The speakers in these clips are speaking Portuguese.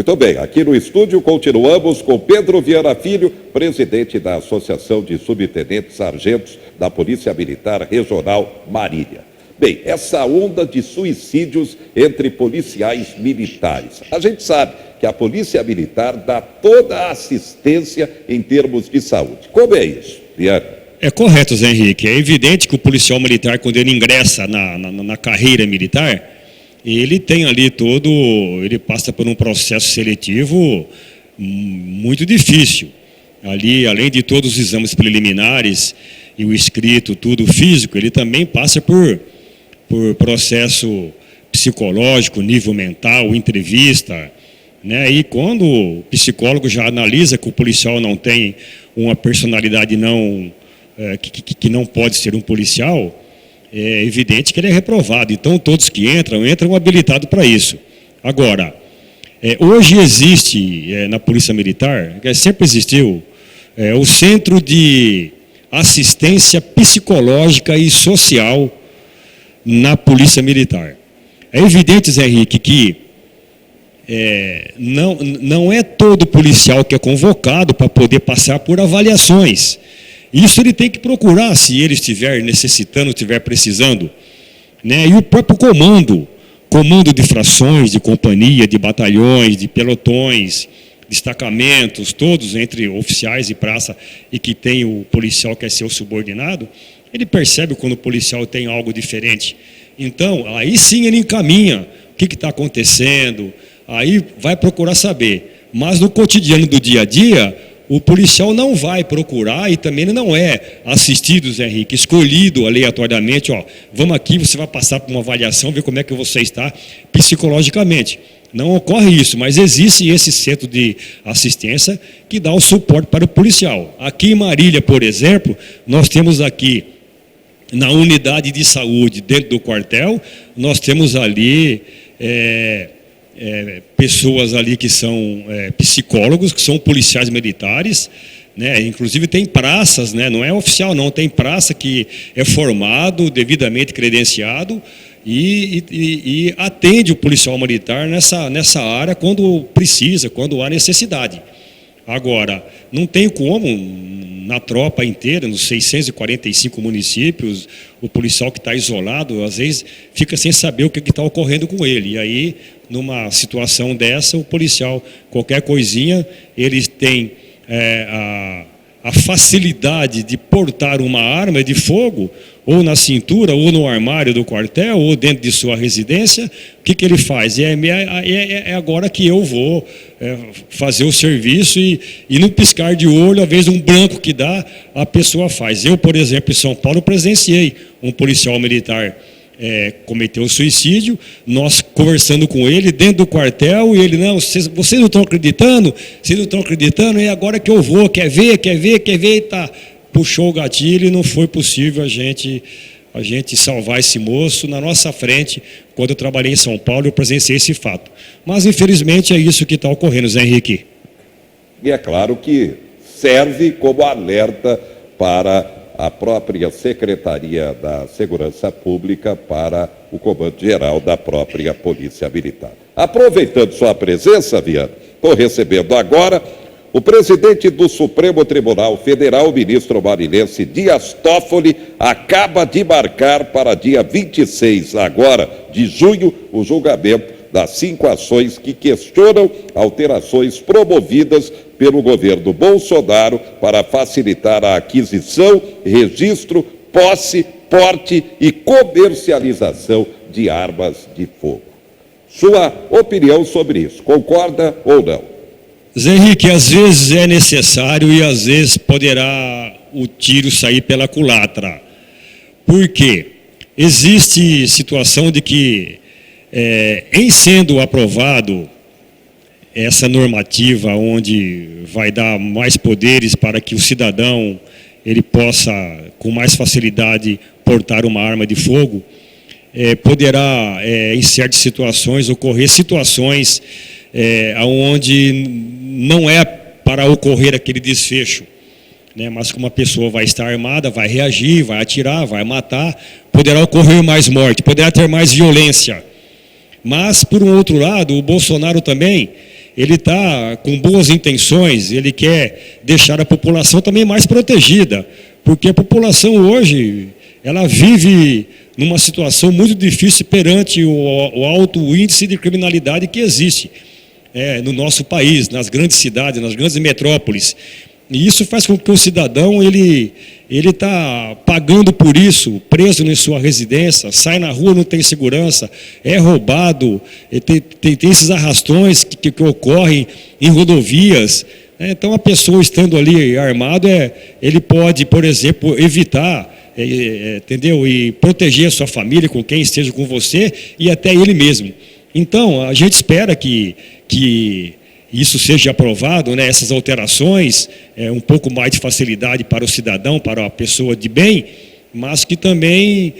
Muito bem, aqui no estúdio continuamos com Pedro Viana Filho, presidente da Associação de Subtenentes Sargentos da Polícia Militar Regional Marília. Bem, essa onda de suicídios entre policiais militares. A gente sabe que a Polícia Militar dá toda a assistência em termos de saúde. Como é isso, Viana? É correto, Zé Henrique. É evidente que o policial militar, quando ele ingressa na carreira militar, ele tem ali ele passa por um processo seletivo muito difícil. Ali, além de todos os exames preliminares e o escrito, tudo físico, ele também passa por processo psicológico, nível mental, entrevista, né? E quando o psicólogo já analisa que o policial não tem uma personalidade que não pode ser um policial, é evidente que ele é reprovado. Então, todos que entram habilitados para isso. Agora, hoje existe na Polícia Militar, sempre existiu, o Centro de Assistência Psicológica e Social na Polícia Militar. É evidente, Zé Henrique, que não é todo policial que é convocado para poder passar por avaliações. Isso ele tem que procurar, se ele estiver necessitando, estiver precisando, né? E o próprio comando de frações, de companhia, de batalhões, de pelotões, destacamentos, todos entre oficiais e praça, e que tem o policial que é seu subordinado, ele percebe quando o policial tem algo diferente. Então, aí sim ele encaminha o que está acontecendo, aí vai procurar saber. Mas no cotidiano do dia a dia, o policial não vai procurar e também ele não é assistido, Zé Henrique, escolhido aleatoriamente, vamos aqui, você vai passar por uma avaliação, ver como é que você está psicologicamente. Não ocorre isso, mas existe esse centro de assistência que dá o suporte para o policial. Aqui em Marília, por exemplo, nós temos aqui, na unidade de saúde, dentro do quartel, nós temos ali pessoas ali que são psicólogos, que são policiais militares, né? Inclusive tem praças, né? Não é oficial não, tem praça que é formado, devidamente credenciado e atende o policial militar nessa área quando precisa, quando há necessidade. Agora, não tem como, na tropa inteira, nos 645 municípios, o policial que está isolado, às vezes, fica sem saber o que está ocorrendo com ele. E aí, numa situação dessa, o policial, qualquer coisinha, ele tem a facilidade de portar uma arma de fogo, ou na cintura, ou no armário do quartel, ou dentro de sua residência. O que ele faz? É agora que eu vou fazer o serviço e no piscar de olho, às vezes um branco que dá, a pessoa faz. Eu, por exemplo, em São Paulo, presenciei um policial militar cometeu suicídio, nós conversando com ele dentro do quartel, e ele, não, vocês não estão acreditando, é agora que eu vou, quer ver, e tá. Puxou o gatilho e não foi possível a gente salvar esse moço na nossa frente. Quando eu trabalhei em São Paulo, eu presenciei esse fato. Mas, infelizmente, é isso que está ocorrendo, Zé Henrique. E é claro que serve como alerta para a própria Secretaria da Segurança Pública, para o Comando-Geral da própria Polícia Militar. Aproveitando sua presença, Viana, estou recebendo agora o presidente do Supremo Tribunal Federal, o ministro marinense Dias Toffoli, acaba de marcar para dia 26 agora de junho o julgamento das 5 ações que questionam alterações promovidas pelo governo Bolsonaro para facilitar a aquisição, registro, posse, porte e comercialização de armas de fogo. Sua opinião sobre isso, concorda ou não? Zé Henrique, às vezes é necessário e às vezes poderá o tiro sair pela culatra. Por quê? Existe situação de que, em sendo aprovado essa normativa onde vai dar mais poderes para que o cidadão ele possa, com mais facilidade, portar uma arma de fogo, poderá, em certas situações, ocorrer situações onde não é para ocorrer aquele desfecho, né? Mas como a pessoa vai estar armada, vai reagir, vai atirar, vai matar, poderá ocorrer mais morte, poderá ter mais violência. Mas, por um outro lado, o Bolsonaro também, ele está com boas intenções, ele quer deixar a população também mais protegida, porque a população hoje, ela vive numa situação muito difícil perante o alto índice de criminalidade que existe no nosso país, nas grandes cidades, nas grandes metrópoles. E isso faz com que o cidadão, ele está pagando por isso, preso em sua residência, sai na rua, não tem segurança, é roubado, tem esses arrastões que ocorrem em rodovias. Então, a pessoa estando ali armado, ele pode, por exemplo, evitar, entendeu? E proteger a sua família, com quem esteja com você, e até ele mesmo. Então, a gente espera que isso seja aprovado, né, essas alterações, um pouco mais de facilidade para o cidadão, para a pessoa de bem, mas que também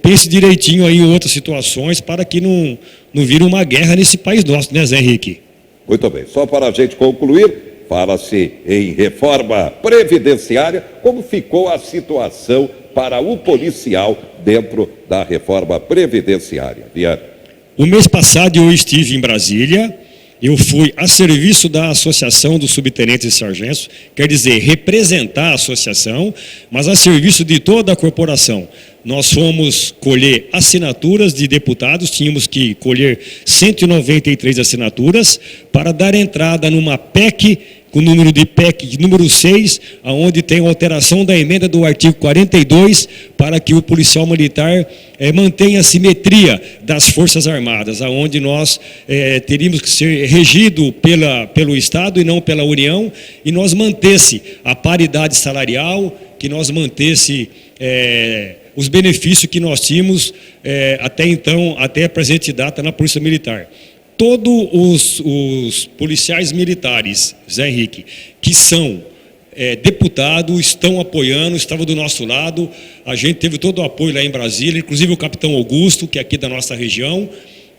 pense direitinho aí em outras situações para que não vire uma guerra nesse país nosso, né, Zé Henrique? Muito bem, só para a gente concluir, fala-se em reforma previdenciária, como ficou a situação para o policial dentro da reforma previdenciária? Viana. O mês passado eu estive em Brasília. Eu fui a serviço da Associação dos Subtenentes e Sargentos, quer dizer, representar a associação, mas a serviço de toda a corporação. Nós fomos colher assinaturas de deputados, tínhamos que colher 193 assinaturas para dar entrada numa PEC, com o número de PEC número 6, onde tem a alteração da emenda do artigo 42, para que o policial militar mantenha a simetria das Forças Armadas, onde nós teríamos que ser regido pelo Estado e não pela União, e nós mantesse a paridade salarial, que nós mantesse os benefícios que nós tínhamos até então, até a presente data na Polícia Militar. Todos os policiais militares, Zé Henrique, que são deputados, estão apoiando, estavam do nosso lado. A gente teve todo o apoio lá em Brasília, inclusive o capitão Augusto, que é aqui da nossa região,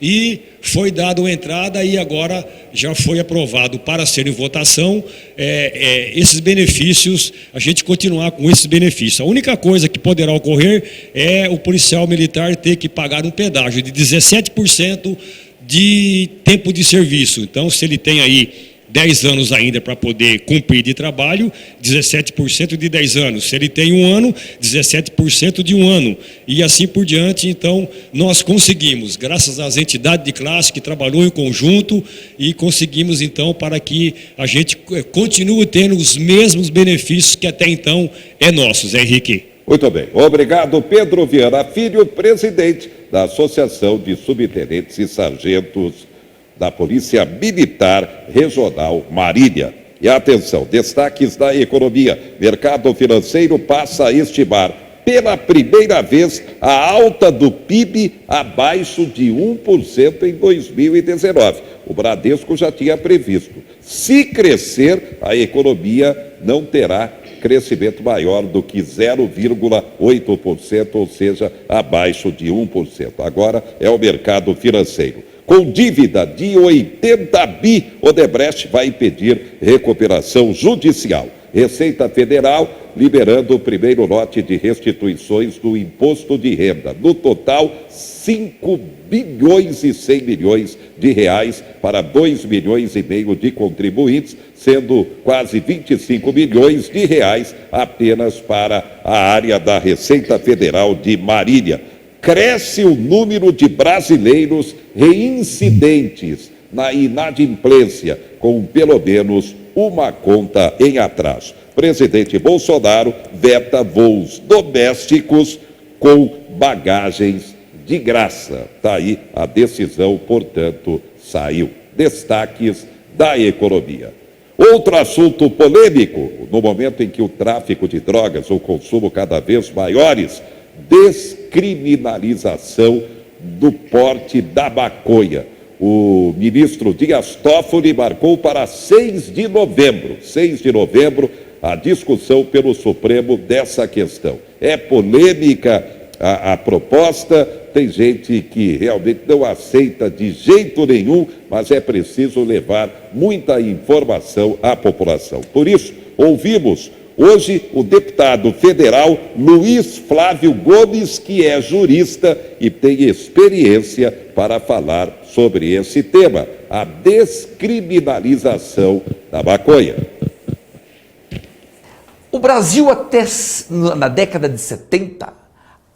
e foi dado entrada e agora já foi aprovado para ser em votação esses benefícios, a gente continuar com esses benefícios. A única coisa que poderá ocorrer é o policial militar ter que pagar um pedágio de 17% de tempo de serviço. Então, se ele tem aí 10 anos ainda para poder cumprir de trabalho, 17% de 10 anos. Se ele tem 1 ano, 17% de 1 ano. E assim por diante. Então, nós conseguimos, graças às entidades de classe que trabalhou em conjunto, e conseguimos, então, para que a gente continue tendo os mesmos benefícios que até então é nosso, Zé Henrique. Muito bem. Obrigado, Pedro Viana Filho, presidente da Associação de Subtenentes e Sargentos da Polícia Militar Regional Marília. E atenção, destaques da economia. Mercado financeiro passa a estimar pela primeira vez a alta do PIB abaixo de 1% em 2019. O Bradesco já tinha previsto. Se crescer, a economia não terá crescimento maior do que 0,8%, ou seja, abaixo de 1%. Agora é o mercado financeiro. Com dívida de 80 bi, Odebrecht vai pedir recuperação judicial. Receita Federal liberando o primeiro lote de restituições do imposto de renda. No total, 5 bilhões e 100 milhões de reais para 2 milhões e meio de contribuintes, sendo quase 25 milhões de reais apenas para a área da Receita Federal de Marília. Cresce o número de brasileiros reincidentes na inadimplência, com pelo menos uma conta em atraso. Presidente Bolsonaro veta voos domésticos com bagagens de graça. Está aí a decisão, portanto, saiu. Destaques da economia. Outro assunto polêmico, no momento em que o tráfico de drogas, o consumo cada vez maiores, descriminalização do porte da maconha. O ministro Dias Toffoli marcou para 6 de novembro, a discussão pelo Supremo dessa questão. É polêmica a proposta, tem gente que realmente não aceita de jeito nenhum, mas é preciso levar muita informação à população. Por isso, ouvimos hoje o deputado federal Luiz Flávio Gomes, que é jurista e tem experiência para falar sobre esse tema, a descriminalização da maconha. O Brasil, até na década de 70,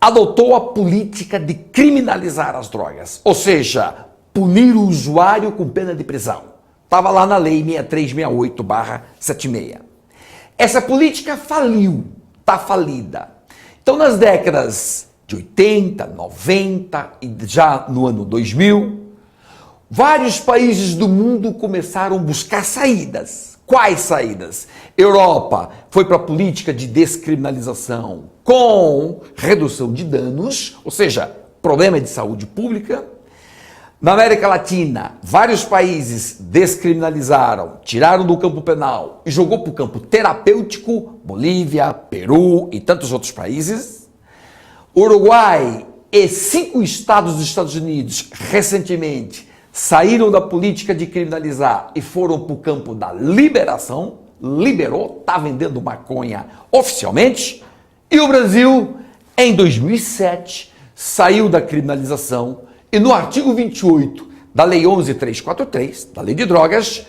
adotou a política de criminalizar as drogas, ou seja, punir o usuário com pena de prisão. Estava lá na Lei 6368/76. Essa política faliu, está falida. Então, nas décadas de 80, 90 e já no ano 2000, vários países do mundo começaram a buscar saídas. Quais saídas? Europa foi para a política de descriminalização com redução de danos, ou seja, problema de saúde pública. Na América Latina, vários países descriminalizaram, tiraram do campo penal e jogou para o campo terapêutico, Bolívia, Peru e tantos outros países. Uruguai e 5 estados dos Estados Unidos, recentemente, saíram da política de criminalizar e foram para o campo da liberação, liberou, está vendendo maconha oficialmente. E o Brasil, em 2007, saiu da criminalização e no artigo 28 da Lei 11.343, da Lei de Drogas,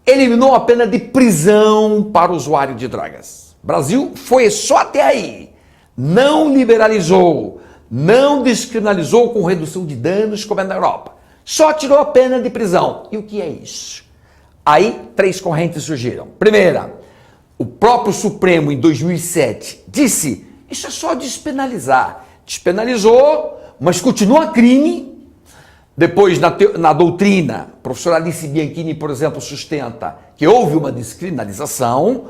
eliminou a pena de prisão para o usuário de drogas. O Brasil foi só até aí. Não liberalizou, não descriminalizou com redução de danos como é na Europa. Só tirou a pena de prisão. E o que é isso? Aí, 3 correntes surgiram. Primeira, o próprio Supremo, em 2007, disse, isso é só despenalizar. Despenalizou, mas continua crime. Depois, na doutrina, a professora Alice Bianchini, por exemplo, sustenta que houve uma descriminalização,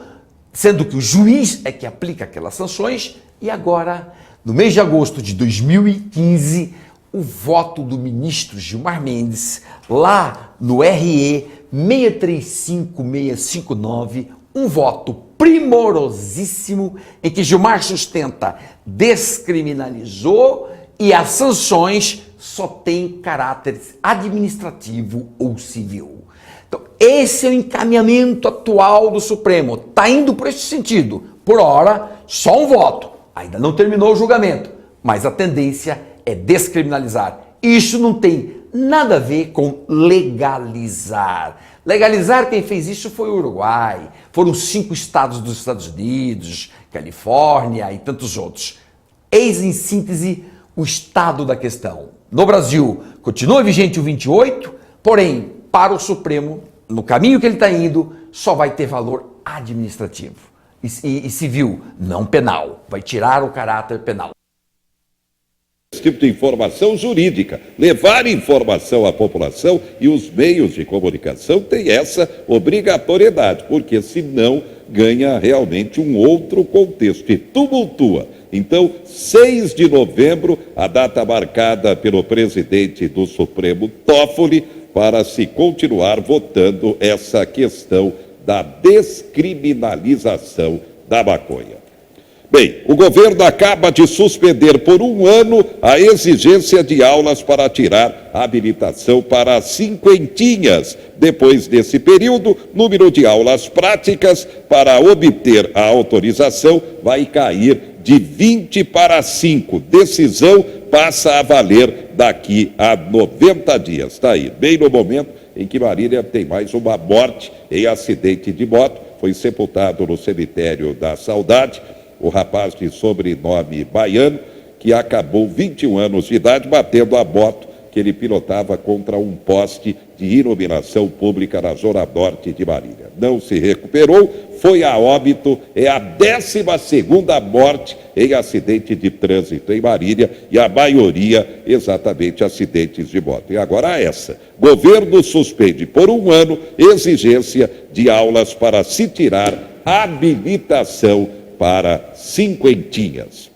sendo que o juiz é que aplica aquelas sanções. E agora, no mês de agosto de 2015, o voto do ministro Gilmar Mendes, lá no RE 635659, um voto primorosíssimo em que Gilmar sustenta descriminalizou e as sanções só têm caráter administrativo ou civil. Então, esse é o encaminhamento atual do Supremo. Está indo por esse sentido. Por hora, só um voto. Ainda não terminou o julgamento, mas a tendência é descriminalizar. Isso não tem nada a ver com legalizar. Legalizar, quem fez isso foi o Uruguai. Foram 5 estados dos Estados Unidos, Califórnia e tantos outros. Eis em síntese o estado da questão. No Brasil, continua vigente o 28, porém, para o Supremo, no caminho que ele está indo, só vai ter valor administrativo e civil, não penal. Vai tirar o caráter penal. Esse tipo de informação jurídica, levar informação à população, e os meios de comunicação têm essa obrigatoriedade, porque senão ganha realmente um outro contexto e tumultua. Então, 6 de novembro, a data marcada pelo presidente do Supremo, Toffoli, para se continuar votando essa questão da descriminalização da maconha. Bem, o governo acaba de suspender por 1 ano a exigência de aulas para tirar a habilitação para cinquentinhas. Depois desse período, número de aulas práticas para obter a autorização vai cair de 20 para 5. Decisão passa a valer daqui a 90 dias. Está aí, bem no momento em que Marília tem mais uma morte em acidente de moto. Foi sepultado no cemitério da Saudade o rapaz de sobrenome Baiano, que acabou 21 anos de idade batendo a moto que ele pilotava contra um poste de iluminação pública na zona norte de Marília. Não se recuperou, foi a óbito, é a 12ª morte em acidente de trânsito em Marília, e a maioria exatamente acidentes de moto. E agora essa, governo suspende por 1 ano exigência de aulas para se tirar habilitação para cinquentinhas.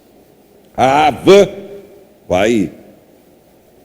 A Havan vai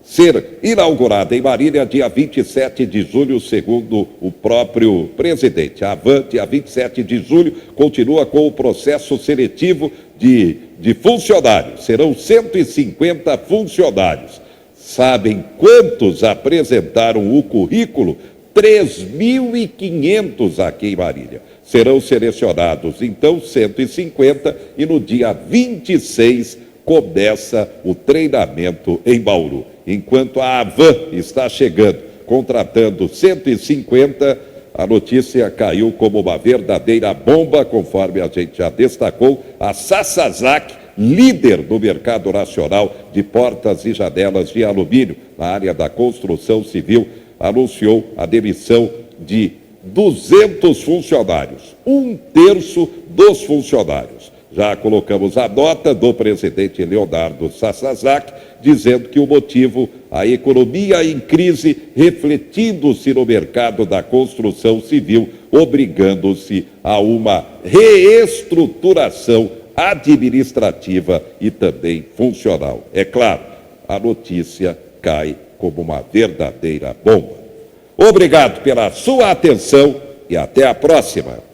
ser inaugurada em Marília dia 27 de julho, segundo o próprio presidente. A Havan, dia 27 de julho, continua com o processo seletivo de funcionários. Serão 150 funcionários. Sabem quantos apresentaram o currículo? 3.500 aqui em Marília. Serão selecionados, então, 150, e no dia 26 começa o treinamento em Bauru. Enquanto a Avan está chegando, contratando 150, a notícia caiu como uma verdadeira bomba, conforme a gente já destacou. A Sasazak, líder do mercado nacional de portas e janelas de alumínio na área da construção civil, anunciou a demissão de 200 funcionários, 1/3 dos funcionários. Já colocamos a nota do presidente Leonardo Sasazak, dizendo que o motivo, a economia em crise, refletindo-se no mercado da construção civil, obrigando-se a uma reestruturação administrativa e também funcional. É claro, a notícia cai como uma verdadeira bomba. Obrigado pela sua atenção e até a próxima.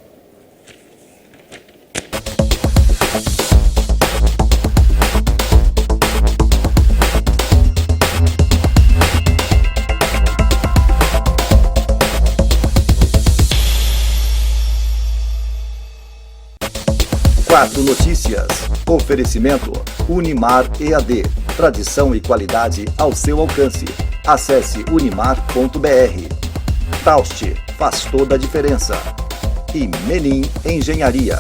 Quatro Notícias. Oferecimento Unimar EAD. Tradição e qualidade ao seu alcance. Acesse unimar.br. Taust, faz toda a diferença. E Menin Engenharia.